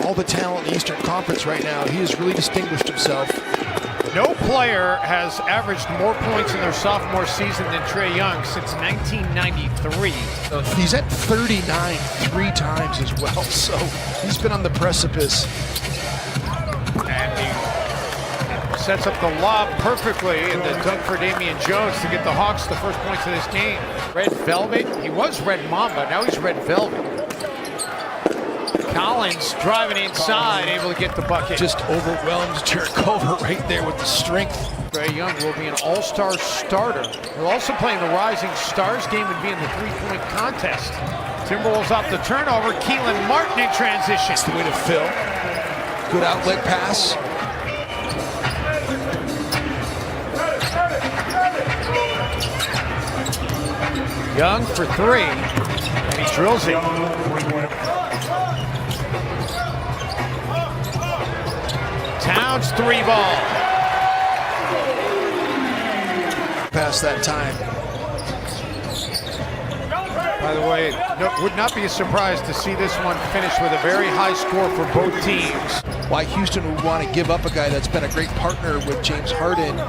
all the talent in the Eastern Conference right now. He has really distinguished himself. No player has averaged more points in their sophomore season than Trae Young since 1993. He's at 39 3 times as well, so he's been on the precipice. And he sets up the lob perfectly in the dunk for Damian Jones to get the Hawks the first points of this game. Red Velvet, he was Red Mamba, now he's Red Velvet. Collins driving inside, able to get the bucket. Just overwhelms Jericho right there with the strength. Trae Young will be an all-star starter. He'll also play in the Rising Stars game and be in the three-point contest. Timberwolves off the turnover. Keelan Martin in transition. That's the way to fill. Good outlet pass. Young for three, and he drills it. Towns three ball. Past that time. By the way, would not be a surprise to see this one finish with a very high score for both teams. Why Houston would want to give up a guy that's been a great partner with James Harden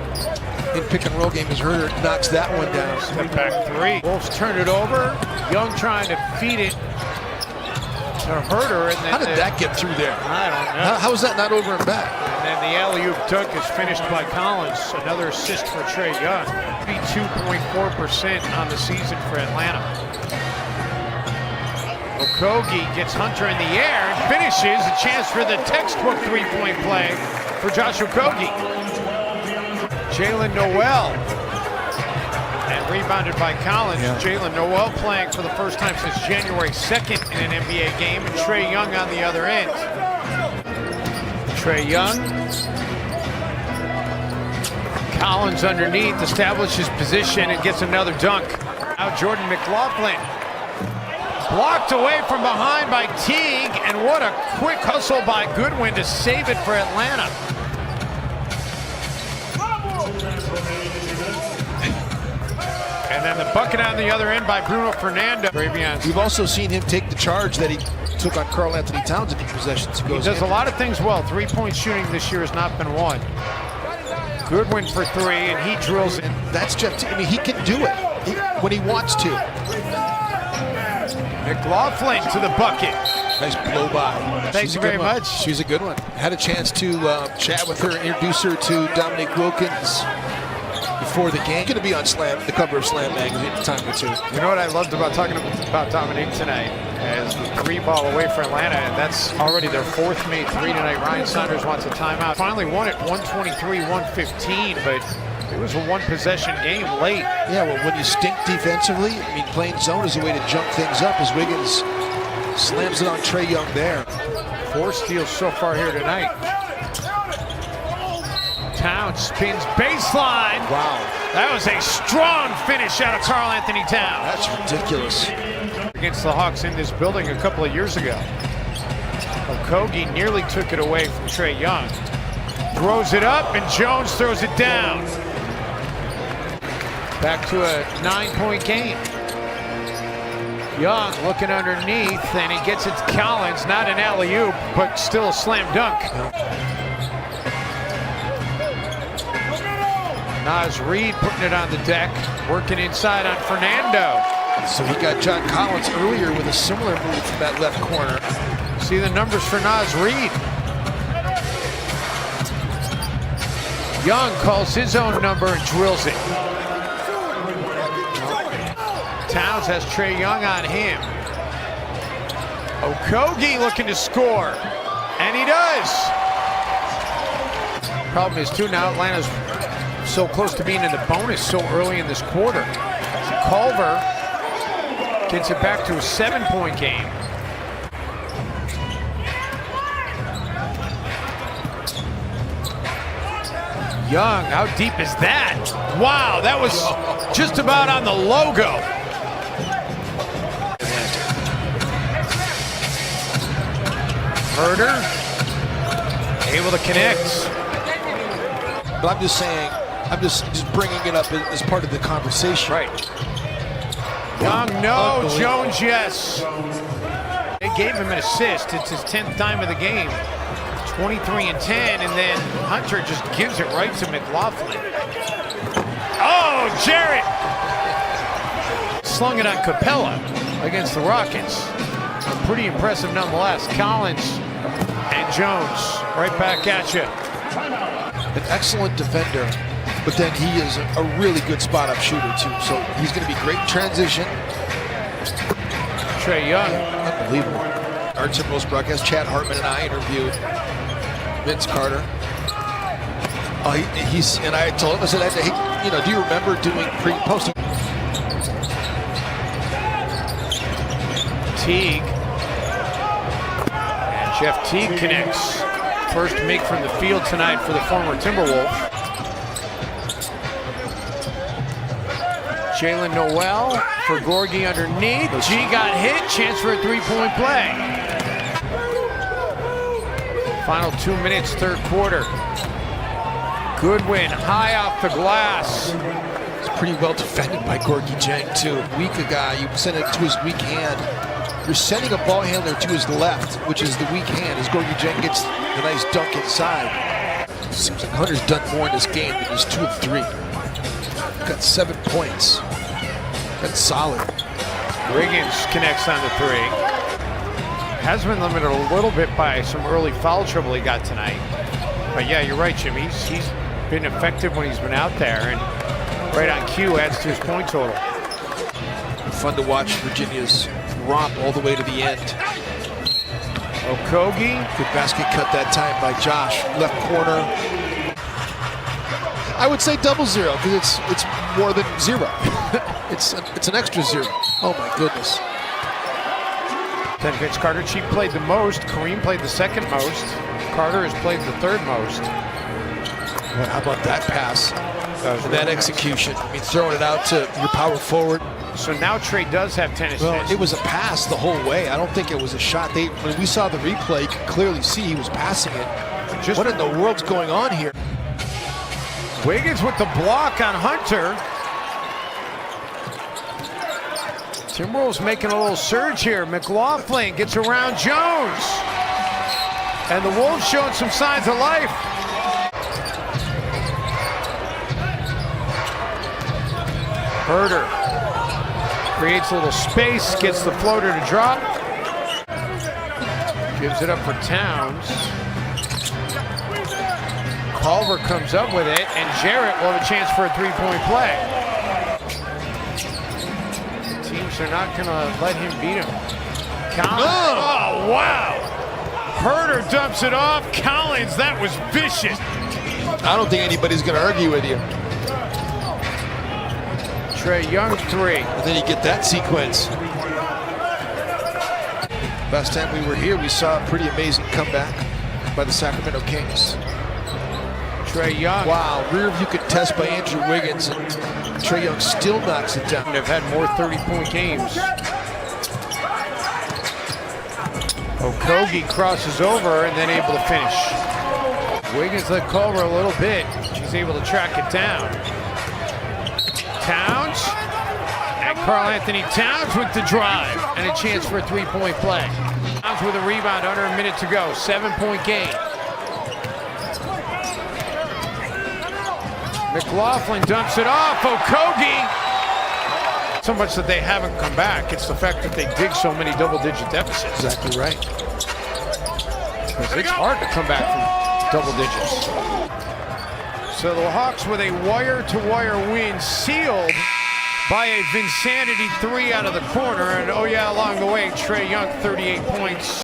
in pick and roll game as Herder knocks that one down. Step back three. Wolves turn it over. Young trying to feed it to Herder. And then how did that get through there? I don't know. How is that not over and back? And then the alley-oop dunk is finished by Collins. Another assist for Trae Young. 32.4% on the season for Atlanta. Okogie gets Hunter in the air and finishes. A chance for the textbook three-point play for Josh Okogie. Jalen Noel, and rebounded by Collins. Yeah. Jalen Noel playing for the first time since January 2nd in an NBA game, and Trae Young on the other end. Trae Young. Collins underneath, establishes position and gets another dunk. Now Jordan McLaughlin. Blocked away from behind by Teague, and what a quick hustle by Goodwin to save it for Atlanta. And then the bucket on the other end by Bruno Fernando. We've also seen him take the charge that he took on Karl Anthony Towns a few possessions ago. He does a lot of things well. Three-point shooting this year has not been one. Goodwin for three, and he drills it. And that's Jeff. I mean, he can do it when he wants to. McLaughlin to the bucket. Nice blow by. Thank you very much. She's a good one. Had a chance to chat with her and introduce her to Dominique Wilkins before the game. Going to be on the cover of Slam magazine in a time or two. You know what I loved about talking about Dominique tonight? As the three ball away for Atlanta, and that's already their fourth made three tonight. Ryan Saunders wants a timeout. Finally won it 123-115, but it was a one-possession game late. Yeah, well, when you stink defensively, I mean, playing zone is a way to jump things up as Wiggins slams it on Trae Young there. 4 steals so far here tonight. Towns spins baseline. Wow. That was a strong finish out of Karl Anthony Towns. That's ridiculous. Against the Hawks in this building a couple of years ago. Okogie nearly took it away from Trae Young. Throws it up, and Jones throws it down. Back to a 9-point game. Young looking underneath, and he gets it to Collins. Not an alley-oop, but still a slam dunk. Naz Reid putting it on the deck, working inside on Fernando. So he got John Collins earlier with a similar move from that left corner. See the numbers for Naz Reid. Young calls his own number and drills it. Towns has Trae Young on him. Okogie looking to score, and he does. Problem is too, now Atlanta's so close to being in the bonus so early in this quarter. Culver gets it back to a 7-point game. Young, how deep is that? Wow, that was just about on the logo. Herder, able to connect. But I'm just saying, I'm just bringing it up as part of the conversation. Right. Young, no. Jones, yes. Big gave him an assist. It's his 10th time of the game. 23 and 10, and then Hunter just gives it right to McLaughlin. Oh, Jarrett! Slung it on Capella against the Rockets. Pretty impressive nonetheless. Collins and Jones right back at you. An excellent defender, but then he is a really good spot-up shooter too. So he's going to be great in transition. Trae Young. Unbelievable. Our Timberwolves broadcast, Chad Hartman and I interviewed Vince Carter. And I told him, I said, hey, you know, do you remember doing pre and post? Teague. And Jeff Teague connects. First make from the field tonight for the former Timberwolf. Jalen Noel for Gorgie underneath. G got hit, chance for a three-point play. Final 2 minutes, third quarter. Goodwin high off the glass. It's pretty well defended by Gorgie Jang too. Weak a guy, you send it to his weak hand. You're sending a ball handler to his left, which is the weak hand, as Gorgie Jang gets the nice dunk inside. Seems like Hunter's done more in this game than he's 2 of 3. Got 7 points. That's solid. Wiggins connects on the three. Has been limited a little bit by some early foul trouble he got tonight. But yeah, you're right, Jim. He's been effective when he's been out there, and right on cue adds to his point total. Fun to watch Virginia's romp all the way to the end. Okogie. Good basket cut that time by Josh. Left corner. I would say double zero because it's more than zero. it's an extra zero. Oh my goodness. Then Vince Carter, Cheap played the most. Kareem played the second most. Carter has played the third most. Well, how about that pass? And that execution. I mean, throwing it out to your power forward. So now Trae does have 10 assists. Well, it was a pass the whole way. I don't think it was a shot. When we saw the replay, you could clearly see he was passing it. What in the world's going on here? Wiggins with the block on Hunter. Timberwolves making a little surge here. McLaughlin gets around Jones. And the Wolves showing some signs of life. Herter creates a little space, gets the floater to drop. Gives it up for Towns. Culver comes up with it, and Jarrett will have a chance for a three-point play. Teams are not going to let him beat him. Collins. Oh, wow. Herter dumps it off. Collins, that was vicious. I don't think anybody's going to argue with you. Trae Young three. And then you get that sequence. Last time we were here, we saw a pretty amazing comeback by the Sacramento Kings. Trae Young. Wow, rear view contest by Andrew Wiggins, and Trae Young still knocks it down. They've had more 30-point games. Okogie crosses over and then able to finish. Wiggins let Culver a little bit. She's able to track it down. Towns. And Karl Anthony Towns with the drive and a chance for a three-point play. Towns with a rebound under a minute to go. 7-point game. McLaughlin dumps it off. Okogie. So much that they haven't come back. It's the fact that they dig so many double-digit deficits. Exactly right. Because it's hard to come back from double digits. So the Hawks with a wire-to-wire win, sealed by a Vinsanity three out of the corner. And oh yeah, along the way, Trae Young, 38 points.